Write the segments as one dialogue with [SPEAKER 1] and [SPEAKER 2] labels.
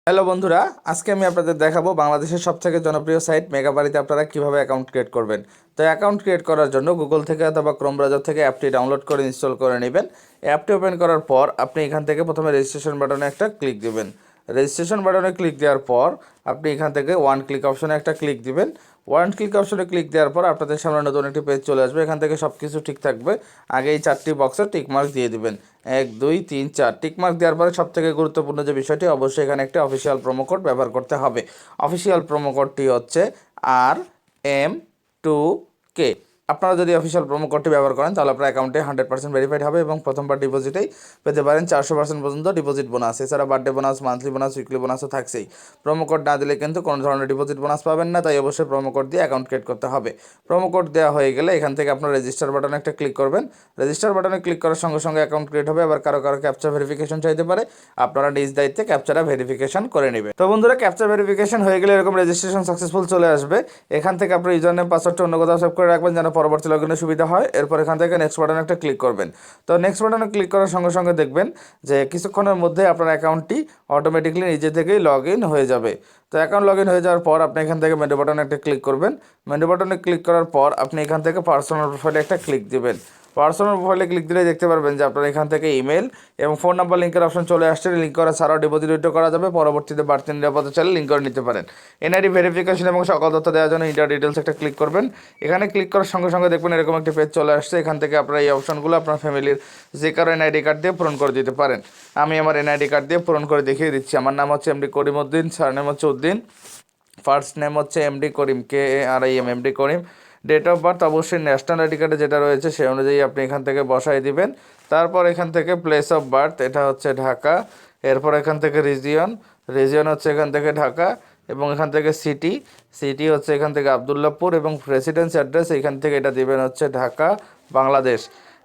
[SPEAKER 1] Hello বন্ধুরা, আজকে আমি আপনাদের দেখাবো বাংলাদেশের সবথেকে জনপ্রিয় সাইট মেগাবাড়িতে আপনারা কিভাবে অ্যাকাউন্ট ক্রিয়েট করবেন। তো অ্যাকাউন্ট ক্রিয়েট করার জন্য গুগল থেকে অথবা ক্রোম ব্রাউজার থেকে অ্যাপটি ডাউনলোড করে ইনস্টল করে নেবেন। অ্যাপটি ওপেন করার পর আপনি এখান থেকে প্রথমে রেজিস্ট্রেশন বাটনে একটা ক্লিক দিবেন। রেজিস্ট্রেশন বাটনে ক্লিক দেওয়ার পর আপনি এখান থেকে ওয়ান ক্লিক অপশনে একটা ক্লিক দিবেন। ওয়ান ক্লিক অপশনে ক্লিক দেওয়ার পর আপনাদের সামনে নতুন একটি পেজ চলে আসবে। এখান থেকে সব কিছু ঠিক থাকবে। আগে এই 4টি বক্সে টিকমার্ক দিয়ে দিবেন, 1 2 3 4। টিকমার্ক দেওয়ার পরে সবথেকে গুরুত্বপূর্ণ যে বিষয়টি, অবশ্যই এখানে একটা অফিসিয়াল প্রোমো কোড ব্যবহার করতে হবে। অফিসিয়াল প্রোমো কোডটি হচ্ছে RM2K। আপনারা যদি অফিসিয়াল প্রোমো কোডটি ব্যবহার করেন তাহলে আপনার অ্যাকাউন্টে 100% ভেরিফাইড হবে এবং প্রথমবার ডিপোজিটেই পেতে পারেন 400% পর্যন্ত ডিপোজিট বোনাস। এছাড়া birthday bonus, monthly bonus, weekly বোনাসও থাকছেই। প্রোমো কোড না দিলে কিন্তু কোনো ধরনের ডিপোজিট বোনাস পাবেন না, তাই অবশ্যই প্রোমো কোড দিয়ে অ্যাকাউন্ট ক্রিয়েট করতে হবে। প্রোমো কোড দেওয়া হয়ে গেলে এখান থেকে আপনার রেজিস্টার বাটনে একটা ক্লিক করবেন। রেজিস্টার বাটনে ক্লিক করার সঙ্গে সঙ্গে অ্যাকাউন্ট ক্রিয়েট হবে। আবার কারো ক্যাপচা ভেরিফিকেশন চাইতে পারে, আপনারা নিজ দায়িত্বে ক্যাপচাটা ভেরিফিকেশন করে নেবেন। তো বন্ধুরা, ক্যাপচা ভেরিফিকেশন হয়ে গেলে এরকম রেজিস্ট্রেশন সাকসেসফুল চলে আসবে। এখান থেকে আপনার ইউজার নেম, পাসওয়ার্ডটা অন্য কোথাও সেভ করে রাখবেন যেন পরবর্তী লগইনে সুবিধা হয়। এরপর এখান থেকে নেক্সট বাটনে একটা ক্লিক করবেন। তো নেক্সট বাটনে ক্লিক করার সঙ্গে সঙ্গে দেখবেন যে কিছুক্ষণের মধ্যে আপনার অ্যাকাউন্টটি অটোমেটিকলি নিজে থেকেই লগ ইন হয়ে যাবে। তো অ্যাকাউন্ট লগ ইন হয়ে যাওয়ার পর আপনি এখান থেকে মেনু বাটনে একটা ক্লিক করবেন। মেনু বাটনে ক্লিক করার পর আপনি এখান থেকে পার্সোনাল প্রোফাইলে একটা ক্লিক দিবেন। পার্সোনাল প্রোফাইলে ক্লিক দিলে দেখতে পারবেন যে আপনার এখান থেকে ইমেল এবং ফোন নাম্বার লিঙ্কের অপশন চলে আসছে। লিঙ্ক করা ছাড়াও ডিপোজিট উইথড্র করা যাবে। পরবর্তীতে বাড়তি নিরাপত্তা চাইলে লিঙ্ক করে নিতে পারেন। এনআইডি ভেরিফিকেশন এবং সকল তথ্য দেওয়ার জন্য ইন্টার ডিটেলস একটা ক্লিক করবেন। এখানে ক্লিক করার সঙ্গে সঙ্গে দেখবেন এরকম একটি পেজ চলে আসছে। এখান থেকে আপনারা এই অপশনগুলো আপনার ফ্যামিলির যে কারো এনআইডি কার্ড দিয়ে পূরণ করে দিতে পারেন। আমি আমার এনআইডি কার্ড দিয়ে পূরণ করে দেখিয়ে দিচ্ছি। আমার নাম হচ্ছে এমডি করিম উদ্দিন, সারনেম হচ্ছে উদ্দিন, ফার্স্ট নেম হচ্ছে MD Karim, KARIM, MD Karim. Date of birth অবশ্যই ন্যাশনাল আইডি কার্ডে যেটা রয়েছে সেই অনুযায়ী আপনি এখান থেকে বসাই দিবেন। তারপর এখান থেকে প্লেস অফ বার্থ, এটা হচ্ছে ঢাকা। এরপর এখান থেকে রিজিয়ন হচ্ছে এখান থেকে ঢাকা এবং এখান থেকে সিটি হচ্ছে এখান থেকে আবদুল্লাপুর এবং রেসিডেন্স অ্যাড্রেস এখান থেকে এটা দিবেন হচ্ছে ঢাকা, বাংলাদেশ।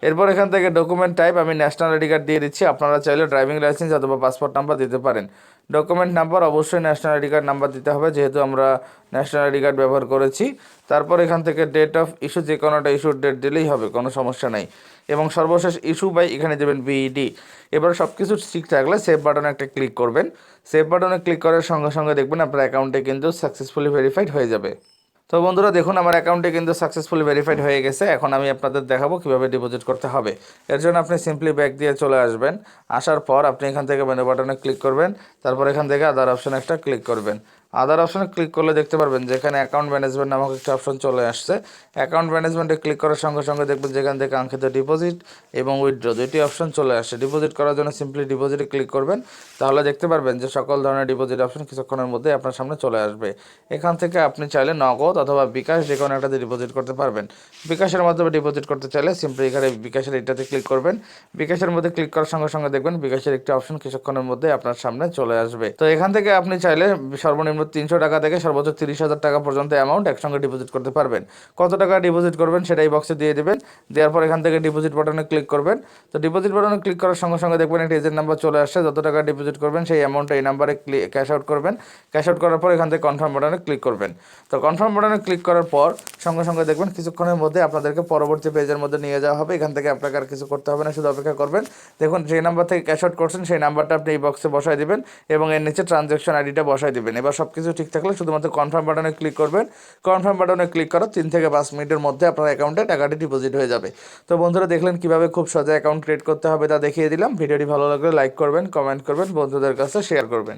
[SPEAKER 1] এরপর এখান থেকে ডকুমেন্ট টাইপ আমি ন্যাশনাল আইডি কার্ড দিয়ে দিচ্ছি। আপনারা চাইলে ড্রাইভিং লাইসেন্স অথবা পাসপোর্ট নাম্বার দিতে পারেন। ডকুমেন্ট নাম্বার অবশ্যই ন্যাশনাল আইডি কার্ড নাম্বার দিতে হবে, যেহেতু আমরা ন্যাশনাল আইডি কার্ড ব্যবহার করেছি। তারপর এখান থেকে ডেট অফ ইস্যু, যে কোনোটা ইস্যুর ডেট দিলেই হবে, কোনো সমস্যা নাই। এবং সর্বশেষ ইস্যু বাই এখানে দেবেন BED। এবার সব কিছু ঠিক থাকলে সেভ বাটনে একটা ক্লিক করবেন। সেভ বাটনে ক্লিক করার সঙ্গে সঙ্গে দেখবেন আপনার অ্যাকাউন্টে কিন্তু সাকসেসফুলি ভেরিফাইড হয়ে যাবে। তো বন্ধুরা দেখুন, আমার অ্যাকাউন্টে কিন্তু সাকসেসফুলি ভেরিফাইড হয়ে গেছে। এখন আমি আপনাদের দেখাবো কীভাবে ডিপোজিট করতে হবে। এর জন্য আপনি সিম্পলি ব্যাক দিয়ে চলে আসবেন। আসার পর আপনি এখান থেকে মেনু বাটনে ক্লিক করবেন। তারপর এখান থেকে আদার অপশানে একটা ক্লিক করবেন। আদার অপশানে ক্লিক করলে দেখতে পারবেন যে এখানে অ্যাকাউন্ট ম্যানেজমেন্ট নামক একটা অপশন চলে আসছে। অ্যাকাউন্ট ম্যানেজমেন্টে ক্লিক করার সঙ্গে সঙ্গে দেখবেন যেখান থেকে কাঙ্ক্ষিত ডিপোজিট এবং উইথড্র দুইটি অপশন চলে আসছে। ডিপোজিট করার জন্য সিম্পলি ডিপোজিটে ক্লিক করবেন। তাহলে দেখতে পারবেন যে সকল ধরনের ডিপোজিট অপশন কিছুক্ষণের মধ্যে আপনার সামনে চলে আসবে। এখান থেকে আপনি চাইলে নগদ অথবা বিকাশ যে কোনো একটাতে ডিপোজিট করতে পারবেন। বিকাশের মাধ্যমে ডিপোজিট করতে চাইলে সিম্পলি এখানে বিকাশের এটাতে ক্লিক করবেন। বিকাশের মধ্যে ক্লিক করার সঙ্গে সঙ্গে দেখবেন বিকাশের একটি অপশন কিছুক্ষণের মধ্যে আপনার সামনে চলে আসবে। তো এখান থেকে আপনি চাইলে সর্বনিম্ন 300 টাকা থেকে সর্বোচ্চ 30,000 টাকা পর্যন্ত অ্যামাউন্ট একসঙ্গে ডিপোজিট করতে পারবেন। কত টাকা ডিপোজিট করবেন সেটাই বক্সে দিয়ে দেবেন। দেওয়ার পর এখান থেকে ডিপোজিট বাটনে ক্লিক করবেন। তো ডিপোজিট বাটনে ক্লিক করার সঙ্গে সঙ্গে দেখবেন একটা এজেন্ট নাম্বার চলে আসছে। যত টাকা ডিপোজিট করবেন সেই অ্যামাউন্টটা এই নাম্বারে ক্যাশ আউট করবেন। ক্যাশ আউট করার পর এখান থেকে কনফার্ম বাটনে ক্লিক করবেন। তো কনফার্ম বাটনে ক্লিক করার পর সঙ্গে সঙ্গে দেখবেন কিছুক্ষণের মধ্যে আপনাদেরকে পরবর্তী পেজের মধ্যে নিয়ে যাওয়া হবে। এখান থেকে আপনাকে আর কিছু করতে হবে না, শুধু অপেক্ষা করবেন। দেখুন যে নাম্বার থেকে ক্যাশ আউট করছেন সেই নাম্বারটা আপনি এই বক্সে বসাই দিবেন এবং এর নিচে ট্রানজ্যাকশন আইডিটা বসাই দিবেন। এবার সব কিছু ঠিক থাকলে শুধুমাত্র কনফার্ম বাটনে ক্লিক করবেন। কনফার্ম বাটনে ক্লিক করার 3 থেকে 5 মিনিটের মধ্যে আপনার অ্যাকাউন্টে টাকাটি ডিপোজিট হয়ে যাবে। তো বন্ধুরা দেখলেন কিভাবে খুব সহজে অ্যাকাউন্ট ক্রিয়েট করতে হবে তা দেখিয়ে দিলাম। ভিডিওটি ভালো লাগলে লাইক করবেন, কমেন্ট করবেন, বন্ধুদের কাছে শেয়ার করবেন।